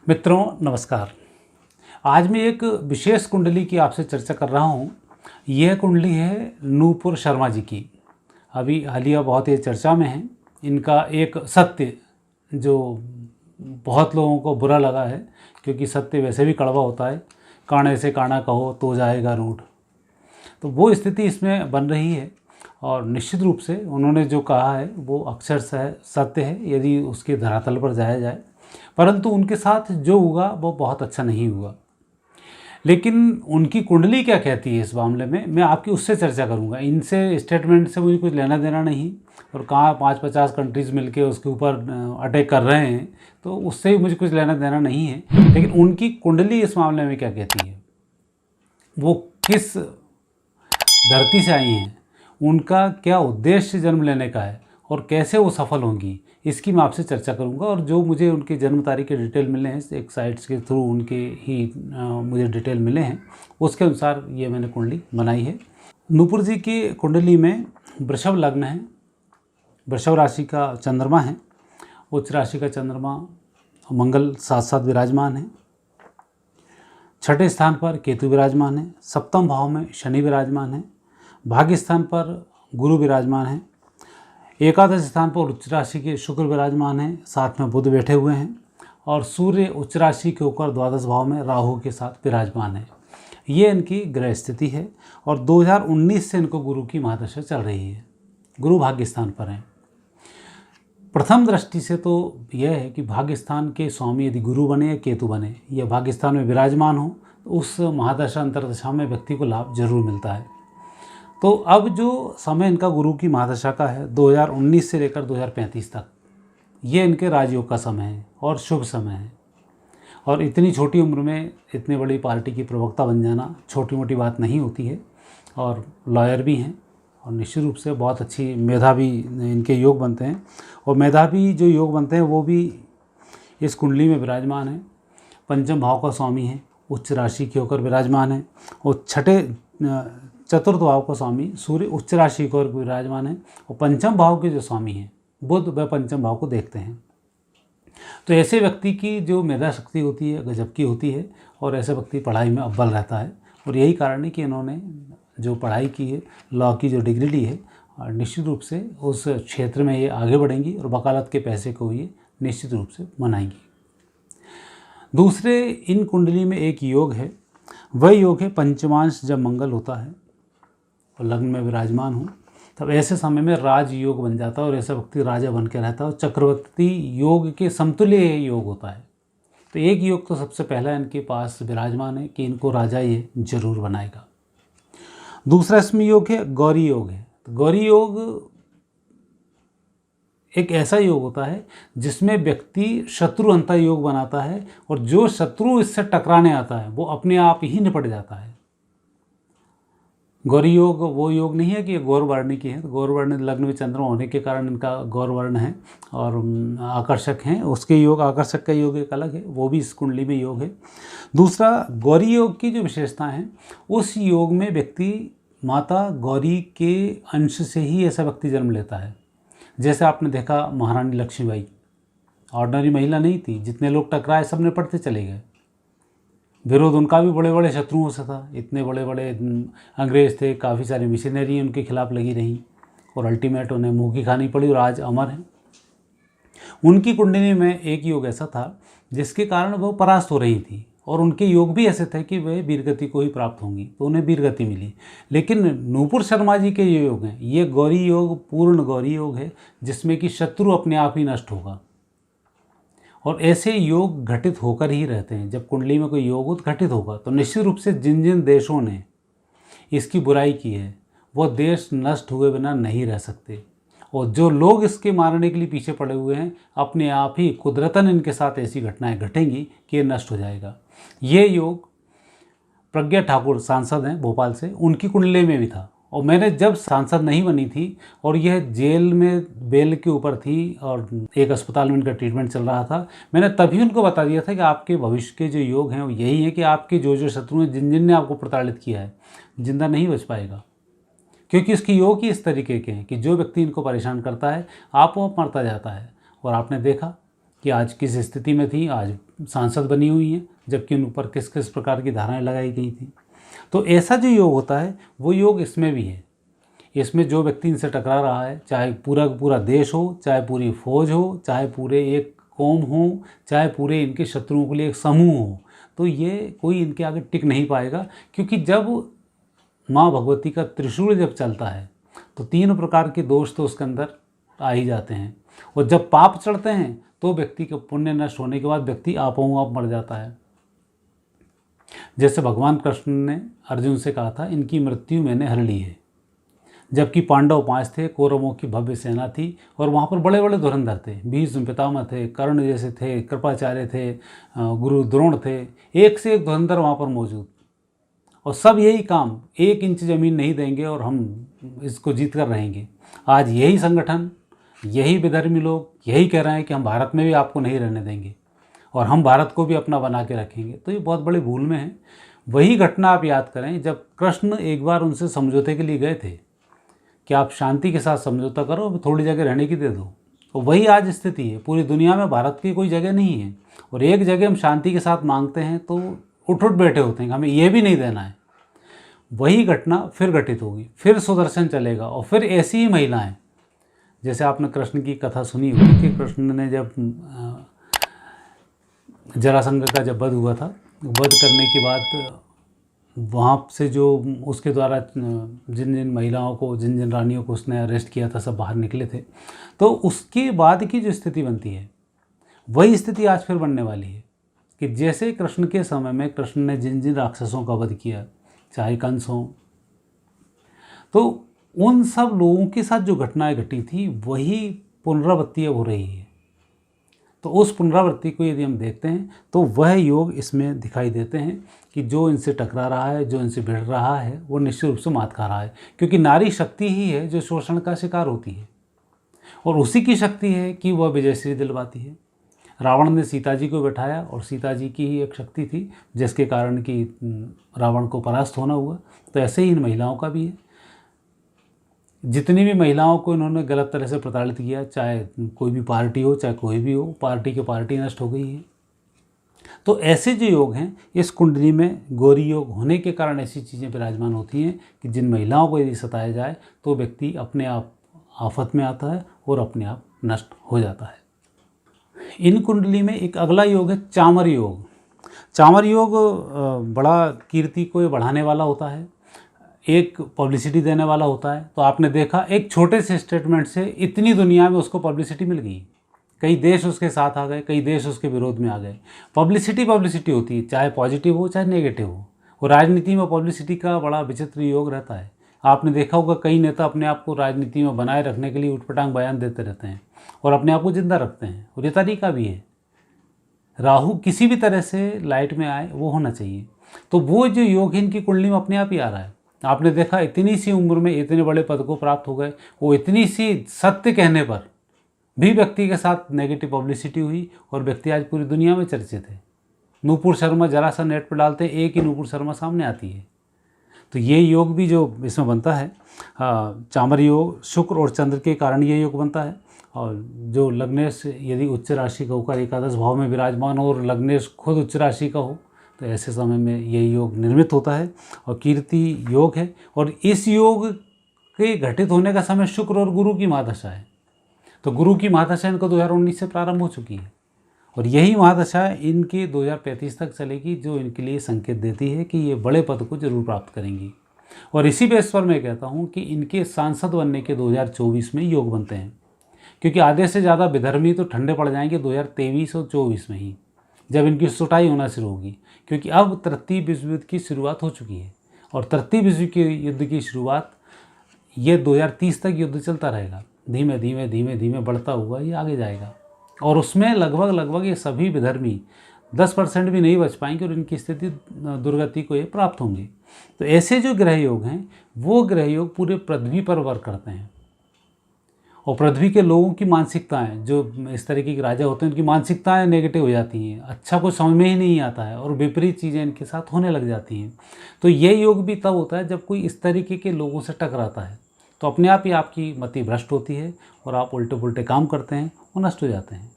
मित्रों नमस्कार। आज मैं एक विशेष कुंडली की आपसे चर्चा कर रहा हूँ। यह कुंडली है नूपुर शर्मा जी की। अभी हालिया बहुत ही चर्चा में है। इनका एक सत्य जो बहुत लोगों को बुरा लगा है, क्योंकि सत्य वैसे भी कड़वा होता है। काणे से काना कहो तो जाएगा रूठ, तो वो स्थिति इसमें बन रही है। और निश्चित रूप से उन्होंने जो कहा है वो अक्षरशः सत्य है यदि उसके धरातल पर जाया जाए, परंतु उनके साथ जो हुआ वो बहुत अच्छा नहीं हुआ। लेकिन उनकी कुंडली क्या कहती है इस मामले में, मैं आपकी उससे चर्चा करूंगा। इनसे स्टेटमेंट से मुझे कुछ लेना देना नहीं, और कहाँ 5-50 कंट्रीज़ मिलके उसके ऊपर अटैक कर रहे हैं, तो उससे भी मुझे कुछ लेना देना नहीं है। लेकिन उनकी कुंडली इस मामले में क्या कहती है, वो किस धरती से आई हैं, उनका क्या उद्देश्य जन्म लेने का है और कैसे वो सफल होंगी, इसकी मैं आपसे चर्चा करूंगा। और जो मुझे उनके जन्म तारीख के डिटेल मिले हैं, एक साइट्स के थ्रू उनके ही मुझे डिटेल मिले हैं, उसके अनुसार ये मैंने कुंडली बनाई है। नूपुर जी की कुंडली में वृषभ लग्न है, वृषभ राशि का चंद्रमा है, उच्च राशि का चंद्रमा मंगल साथ साथ विराजमान है, छठे स्थान पर केतु विराजमान है, सप्तम भाव में शनि विराजमान है, भाग्य स्थान पर गुरु विराजमान है, एकादश स्थान पर उच्च राशि के शुक्र विराजमान है, साथ में बुध बैठे हुए हैं, और सूर्य उच्च राशि के ऊपर द्वादश भाव में राहु के साथ विराजमान है। ये इनकी ग्रह स्थिति है। और 2019 से इनको गुरु की महादशा चल रही है। गुरु भाग्य स्थान पर हैं। प्रथम दृष्टि से तो यह है कि भाग्य स्थान के स्वामी यदि गुरु बने या केतु बने या भाग्य स्थान में विराजमान हो, तो उस महादशा अंतरदशा में व्यक्ति को लाभ जरूर मिलता है। तो अब जो समय इनका गुरु की महादशा का है 2019 से लेकर 2035 तक, ये इनके राजयोग का समय है और शुभ समय है। और इतनी छोटी उम्र में इतनी बड़ी पार्टी की प्रवक्ता बन जाना छोटी मोटी बात नहीं होती है। और लॉयर भी हैं, और निश्चित रूप से बहुत अच्छी मेधावी इनके योग बनते हैं। और मेधावी जो योग बनते हैं वो भी इस कुंडली में विराजमान है। पंचम भाव का स्वामी है, उच्च राशि के होकर विराजमान है, और चतुर्थ भाव का स्वामी सूर्य उच्च राशि को विराजमान है, और पंचम भाव के जो स्वामी हैं बुध वह पंचम भाव को देखते हैं। तो ऐसे व्यक्ति की जो मेधा शक्ति होती है गजब की होती है, और ऐसे व्यक्ति पढ़ाई में अव्वल रहता है। और यही कारण है कि इन्होंने जो पढ़ाई की है, लॉ की जो डिग्री ली है, और निश्चित रूप से उस क्षेत्र में ये आगे बढ़ेंगी और वकालत के पैसे को ये निश्चित रूप से मनाएंगी। दूसरे इन कुंडली में एक योग है, वह योग है पंचमांश। जब मंगल होता है और लग्न में विराजमान हो, तब ऐसे समय में राज योग बन जाता है और ऐसा व्यक्ति राजा बन के रहता है, और चक्रवर्ती योग के समतुल्य ये योग होता है। तो एक योग तो सबसे पहला इनके पास विराजमान है कि इनको राजा ये जरूर बनाएगा। दूसरा इसमें योग है गौरी योग है। तो गौरी योग एक ऐसा योग होता है जिसमें व्यक्ति शत्रु अंतर योग बनाता है, और जो शत्रु इससे टकराने आता है वो अपने आप ही निपट जाता है। गौरी योग वो योग नहीं है कि गौर वर्ण की है। तो गौर वर्ण लग्न में चंद्रमा होने के कारण इनका गौर वर्ण है और आकर्षक हैं। उसके योग आकर्षक का योग एक अलग है, वो भी इस कुंडली में योग है। दूसरा गौरी योग की जो विशेषता है, उस योग में व्यक्ति माता गौरी के अंश से ही ऐसा व्यक्ति जन्म लेता है। जैसे आपने देखा महारानी लक्ष्मीबाई ऑर्डिनरी महिला नहीं थी, जितने लोग टकराए सब निपटते चले गए। विरोध उनका भी बड़े बड़े शत्रुओं से था, इतने बड़े बड़े अंग्रेज़ थे, काफ़ी सारी मिशनरी उनके खिलाफ लगी रहीं, और अल्टीमेट उन्हें मुँह की खानी पड़ी और आज अमर हैं। उनकी कुंडली में एक योग ऐसा था जिसके कारण वो परास्त हो रही थी, और उनके योग भी ऐसे थे कि वे वीरगति को ही प्राप्त होंगी, तो उन्हें वीरगति मिली। लेकिन नूपुर शर्मा जी के ये योग हैं, ये गौरी योग पूर्ण गौरी योग है, जिसमें कि शत्रु अपने आप ही नष्ट होगा। और ऐसे योग घटित होकर ही रहते हैं। जब कुंडली में कोई योग घटित होगा तो निश्चित रूप से जिन जिन देशों ने इसकी बुराई की है वो देश नष्ट हुए बिना नहीं रह सकते, और जो लोग इसके मारने के लिए पीछे पड़े हुए हैं अपने आप ही कुदरतन इनके साथ ऐसी घटनाएं घटेंगी कि ये नष्ट हो जाएगा। ये योग प्रज्ञा ठाकुर सांसद हैं भोपाल से, उनकी कुंडली में भी था। और मैंने जब सांसद नहीं बनी थी और यह जेल में बेल के ऊपर थी और एक अस्पताल में इनका ट्रीटमेंट चल रहा था, मैंने तभी उनको बता दिया था कि आपके भविष्य के जो योग हैं वो यही है कि आपके जो जो शत्रु हैं, जिन जिन ने आपको प्रताड़ित किया है, जिंदा नहीं बच पाएगा। क्योंकि इसके योग ही इस तरीके के हैं कि जो व्यक्ति इनको परेशान करता है आप वो मरता जाता है। और आपने देखा कि आज किस स्थिति में थी, आज सांसद बनी हुई हैं, जबकि उन ऊपर किस किस प्रकार की धाराएं लगाई गई थी। तो ऐसा जो योग होता है वो योग इसमें भी है। इसमें जो व्यक्ति इनसे टकरा रहा है, चाहे पूरा पूरा देश हो, चाहे पूरी फौज हो, चाहे पूरे एक कौम हो, चाहे पूरे इनके शत्रुओं के लिए एक समूह हो, तो ये कोई इनके आगे टिक नहीं पाएगा। क्योंकि जब माँ भगवती का त्रिशूल जब चलता है तो 3 प्रकार के दोष तो उसके अंदर आ ही जाते हैं, और जब पाप चढ़ते हैं तो व्यक्ति के पुण्य नष्ट होने के बाद व्यक्ति आपो आप मर जाता है। जैसे भगवान कृष्ण ने अर्जुन से कहा था, इनकी मृत्यु मैंने हर ली है। जबकि पांडव 5 थे, कौरवों की भव्य सेना थी, और वहाँ पर बड़े बड़े धुरंधर थे, भीष्म पितामह थे, कर्ण जैसे थे, कृपाचार्य थे, गुरु द्रोण थे, एक से एक धुरंधर वहाँ पर मौजूद, और सब यही काम, 1 इंच ज़मीन नहीं देंगे और हम इसको जीत कर रहेंगे। आज यही संगठन, यही विधर्मी लोग यही कह रहे हैं कि हम भारत में भी आपको नहीं रहने देंगे और हम भारत को भी अपना बना के रखेंगे। तो ये बहुत बड़ी भूल में है। वही घटना आप याद करें जब कृष्ण एक बार उनसे समझौते के लिए गए थे कि आप शांति के साथ समझौता करो, थोड़ी जगह रहने की दे दो। तो वही आज स्थिति है। पूरी दुनिया में भारत की कोई जगह नहीं है, और एक जगह हम शांति के साथ मांगते हैं तो उठ बैठे होते हैं, हमें ये भी नहीं देना है। वही घटना फिर घटित होगी, फिर सुदर्शन चलेगा, और फिर ऐसी ही महिलाएं, जैसे आपने कृष्ण की कथा सुनी होगी कि कृष्ण ने जब जरासंध का जब वध हुआ था, वध करने के बाद वहाँ से जो उसके द्वारा जिन जिन महिलाओं को, जिन जिन रानियों को उसने अरेस्ट किया था, सब बाहर निकले थे। तो उसके बाद की जो स्थिति बनती है वही स्थिति आज फिर बनने वाली है कि जैसे कृष्ण के समय में कृष्ण ने जिन जिन राक्षसों का वध किया, चाहे कंस हों, तो उन सब लोगों के साथ जो घटनाएं घटी थी वही पुनरावृत्ति अब हो रही है। तो उस पुनरावृत्ति को यदि हम देखते हैं तो वह योग इसमें दिखाई देते हैं कि जो इनसे टकरा रहा है, जो इनसे भिड़ रहा है, वो निश्चित रूप से मात खा रहा है। क्योंकि नारी शक्ति ही है जो शोषण का शिकार होती है, और उसी की शक्ति है कि वह विजयश्री दिलवाती है। रावण ने सीता जी को बैठाया, और सीता जी की ही एक शक्ति थी जिसके कारण कि रावण को परास्त होना हुआ। तो ऐसे ही इन महिलाओं का भी है। जितनी भी महिलाओं को इन्होंने गलत तरह से प्रताड़ित किया, चाहे कोई भी पार्टी हो, चाहे कोई भी हो, पार्टी के पार्टी नष्ट हो गई है। तो ऐसे जो योग हैं, इस कुंडली में गौरी योग होने के कारण ऐसी चीज़ें विराजमान होती हैं कि जिन महिलाओं को यदि सताया जाए तो व्यक्ति अपने आप आफत में आता है और अपने आप नष्ट हो जाता है। इन कुंडली में एक अगला योग है चामर योग। चामर योग बड़ा कीर्ति को बढ़ाने वाला होता है, एक पब्लिसिटी देने वाला होता है। तो आपने देखा एक छोटे से स्टेटमेंट से इतनी दुनिया में उसको पब्लिसिटी मिल गई, कई देश उसके साथ आ गए, कई देश उसके विरोध में आ गए। पब्लिसिटी होती है, चाहे पॉजिटिव हो चाहे नेगेटिव हो। और राजनीति में पब्लिसिटी का बड़ा विचित्र योग रहता है। आपने देखा होगा कई नेता अपने आप को राजनीति में बनाए रखने के लिए उटपटांग बयान देते रहते हैं और अपने आप को जिंदा रखते हैं, और ये तरीका भी है। राहु किसी भी तरह से लाइट में आए वो होना चाहिए। तो वो जो योग है इनकी कुंडली में अपने आप ही आ रहा है। आपने देखा इतनी सी उम्र में इतने बड़े पद को प्राप्त हो गए, वो इतनी सी सत्य कहने पर भी व्यक्ति के साथ नेगेटिव पब्लिसिटी हुई, और व्यक्ति आज पूरी दुनिया में चर्चित है। नूपुर शर्मा जरा सा नेट पर डालते हैं, एक ही नूपुर शर्मा सामने आती है। तो ये योग भी जो इसमें बनता है, चामर योग, शुक्र और चंद्र के कारण ये योग बनता है। और जो लग्नेश यदि उच्च राशि का होकर एकादश भाव में विराजमान हो और लग्नेश खुद उच्च राशि का हो, तो ऐसे समय में यही योग निर्मित होता है और कीर्ति योग है। और इस योग के घटित होने का समय शुक्र और गुरु की महादशा है। तो गुरु की महादशा इनको 2019 से प्रारंभ हो चुकी है, और यही महादशा इनके 2035 तक चलेगी, जो इनके लिए संकेत देती है कि ये बड़े पद को जरूर प्राप्त करेंगी। और इसी बेस पर मैं कहता हूँ कि इनके सांसद बनने के 2024 में योग बनते हैं, क्योंकि आधे से ज़्यादा विधर्मी तो ठंडे पड़ जाएंगे 2023 और 24 में ही, जब इनकी सुटाई होना शुरू होगी। क्योंकि अब तृतीय विश्व युद्ध की शुरुआत हो चुकी है, और तृतीय विश्व के युद्ध की शुरुआत ये 2030 तक युद्ध चलता रहेगा। धीमे धीमे धीमे धीमे बढ़ता हुआ ये आगे जाएगा, और उसमें लगभग ये सभी विधर्मी 10% भी नहीं बच पाएंगे, और इनकी स्थिति दुर्गति को ये प्राप्त होंगे। तो ऐसे जो ग्रह योग हैं वो ग्रह योग पूरे पृथ्वी पर वर्क करते हैं, और पृथ्वी के लोगों की मानसिकताएं, जो इस तरीके के राजा होते हैं, उनकी मानसिकताएं नेगेटिव हो जाती हैं, अच्छा कुछ समझ में ही नहीं आता है, और विपरीत चीज़ें इनके साथ होने लग जाती हैं। तो ये योग भी तब होता है जब कोई इस तरीके के लोगों से टकराता है, तो अपने आप ही आपकी मति भ्रष्ट होती है और आप उल्टे पुल्टे काम करते हैं और नष्ट हो जाते हैं।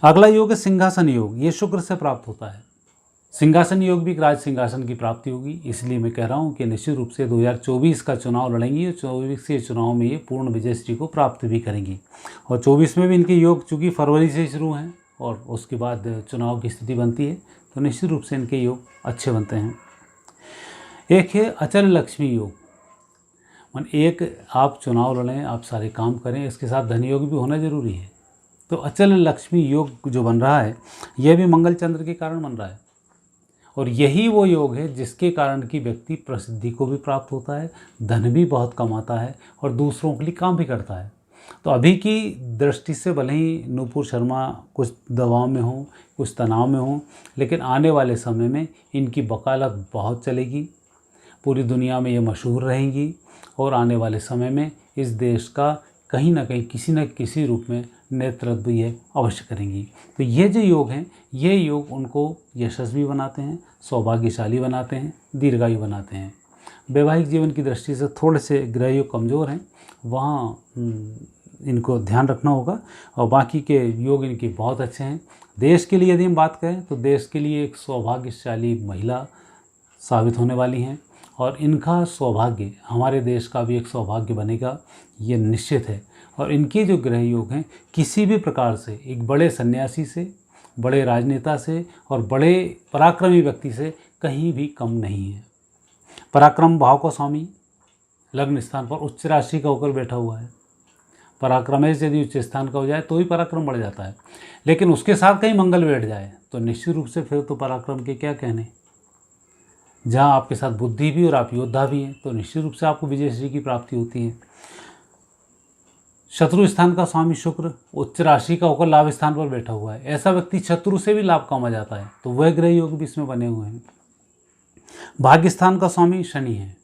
अगला योग है सिंहासन योग। ये शुक्र से प्राप्त होता है। सिंहासन योग भी राज सिंहासन की प्राप्ति होगी। इसलिए मैं कह रहा हूँ कि निश्चित रूप से 2024 का चुनाव लड़ेंगी और 24 के चुनाव में ये पूर्ण विजय श्री को प्राप्त भी करेंगी। और 24 में भी इनके योग चूँकि फरवरी से शुरू हैं और उसके बाद चुनाव की स्थिति बनती है, तो निश्चित रूप से इनके योग अच्छे बनते हैं। एक है अचल लक्ष्मी योग। एक आप चुनाव लड़ें, आप सारे काम करें, इसके साथ धन योग भी होना जरूरी है। तो अचल लक्ष्मी योग जो बन रहा है, यह भी मंगल चंद्र के कारण बन रहा है और यही वो योग है जिसके कारण कि व्यक्ति प्रसिद्धि को भी प्राप्त होता है, धन भी बहुत कमाता है और दूसरों के लिए काम भी करता है। तो अभी की दृष्टि से भले ही नूपुर शर्मा कुछ दबाव में हो, कुछ तनाव में हो, लेकिन आने वाले समय में इनकी वकालत बहुत चलेगी, पूरी दुनिया में ये मशहूर रहेंगी और आने वाले समय में इस देश का कहीं ना कहीं किसी न किसी रूप में नेतृत्व ये अवश्य करेंगी। तो ये जो योग हैं, ये योग उनको यशस्वी बनाते हैं, सौभाग्यशाली बनाते हैं, दीर्घायु बनाते हैं। वैवाहिक जीवन की दृष्टि से थोड़े से ग्रह योग कमज़ोर हैं, वहाँ इनको ध्यान रखना होगा और बाकी के योग इनके बहुत अच्छे हैं। देश के लिए यदि हम बात करें तो देश के लिए एक सौभाग्यशाली महिला साबित होने वाली हैं और इनका सौभाग्य हमारे देश का भी एक सौभाग्य बनेगा, ये निश्चित है। और इनके जो ग्रह योग हैं, किसी भी प्रकार से एक बड़े सन्यासी से, बड़े राजनेता से और बड़े पराक्रमी व्यक्ति से कहीं भी कम नहीं है। पराक्रम भाव का स्वामी लग्न स्थान पर उच्च राशि का होकर बैठा हुआ है। पराक्रमेश यदि उच्च स्थान का हो जाए तो ही पराक्रम बढ़ जाता है, लेकिन उसके साथ कहीं मंगल बैठ जाए तो निश्चित रूप से फिर तो पराक्रम के क्या कहने। जहाँ आपके साथ बुद्धि भी और आप योद्धा भी हैं तो निश्चित रूप से आपको विजयश्री की प्राप्ति होती है। शत्रु स्थान का स्वामी शुक्र उच्च राशि का होकर लाभ स्थान पर बैठा हुआ है। ऐसा व्यक्ति शत्रु से भी लाभ कमा जाता है, तो वह ग्रह योग भी इसमें बने हुए हैं। भाग्य स्थान का स्वामी शनि है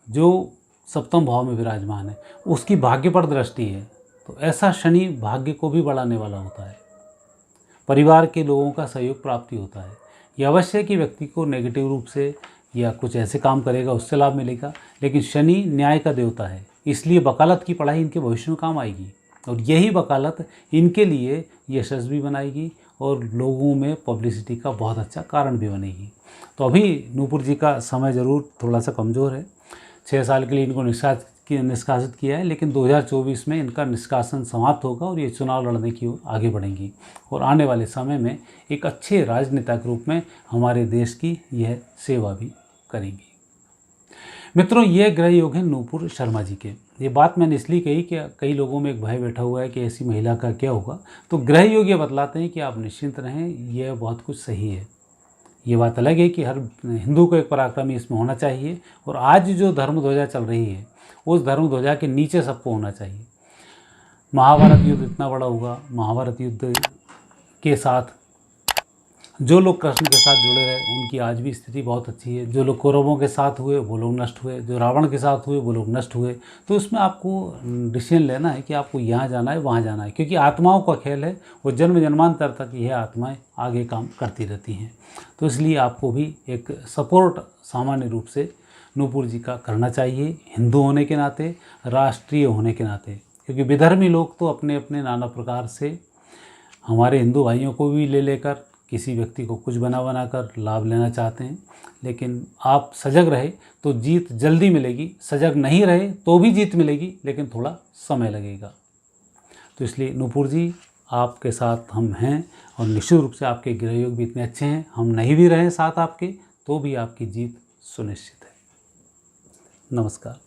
जो सप्तम भाव में विराजमान है, उसकी भाग्य पर दृष्टि है, तो ऐसा शनि भाग्य को भी बढ़ाने वाला होता है। परिवार के लोगों का सहयोग प्राप्ति होता है। यह अवश्य है कि व्यक्ति को नेगेटिव रूप से या कुछ ऐसे काम करेगा उससे लाभ मिलेगा, लेकिन शनि न्याय का देवता है, इसलिए वकालत की पढ़ाई इनके भविष्य में काम आएगी और यही वकालत इनके लिए यशस्वी बनाएगी और लोगों में पब्लिसिटी का बहुत अच्छा कारण भी बनेगी। तो अभी नूपुर जी का समय ज़रूर थोड़ा सा कमज़ोर है। 6 साल के लिए इनको निष्कासित किया है, लेकिन 2024 में इनका निष्कासन समाप्त होगा और ये चुनाव लड़ने की ओर आगे बढ़ेंगी और आने वाले समय में एक अच्छे राजनेता के रूप में हमारे देश की यह सेवा भी करेंगी। मित्रों, ये ग्रह योग हैं नूपुर शर्मा जी के। ये बात मैंने इसलिए कही कि कई लोगों में एक भय बैठा हुआ है कि ऐसी महिला का क्या होगा, तो ग्रह योग ये बतलाते हैं कि आप निश्चिंत रहें, यह बहुत कुछ सही है। ये बात अलग है कि हर हिंदू को एक पराक्रमी इसमें होना चाहिए और आज जो धर्म ध्वजा चल रही है उस धर्म ध्वजा के नीचे सबको होना चाहिए। महाभारत युद्ध इतना बड़ा हुआ, महाभारत युद्ध के साथ जो लोग कृष्ण के साथ जुड़े रहे उनकी आज भी स्थिति बहुत अच्छी है। जो लोग कौरवों के साथ हुए वो लोग नष्ट हुए, जो रावण के साथ हुए वो लोग नष्ट हुए। तो इसमें आपको डिसीजन लेना है कि आपको यहाँ जाना है, वहाँ जाना है, क्योंकि आत्माओं का खेल है, वो जन्म जन्मांतर तक यह आत्माएं आगे काम करती रहती हैं। तो इसलिए आपको भी एक सपोर्ट सामान्य रूप से नूपुर जी का करना चाहिए, हिंदू होने के नाते, राष्ट्रीय होने के नाते, क्योंकि विधर्मी लोग तो अपने अपने नाना प्रकार से हमारे हिंदू भाइयों को भी ले लेकर किसी व्यक्ति को कुछ बना कर लाभ लेना चाहते हैं। लेकिन आप सजग रहे तो जीत जल्दी मिलेगी, सजग नहीं रहे तो भी जीत मिलेगी, लेकिन थोड़ा समय लगेगा। तो इसलिए नूपुर जी आपके साथ हम हैं और निश्चित रूप से आपके ग्रह योग भी इतने अच्छे हैं, हम नहीं भी रहे साथ आपके तो भी आपकी जीत सुनिश्चित है। नमस्कार।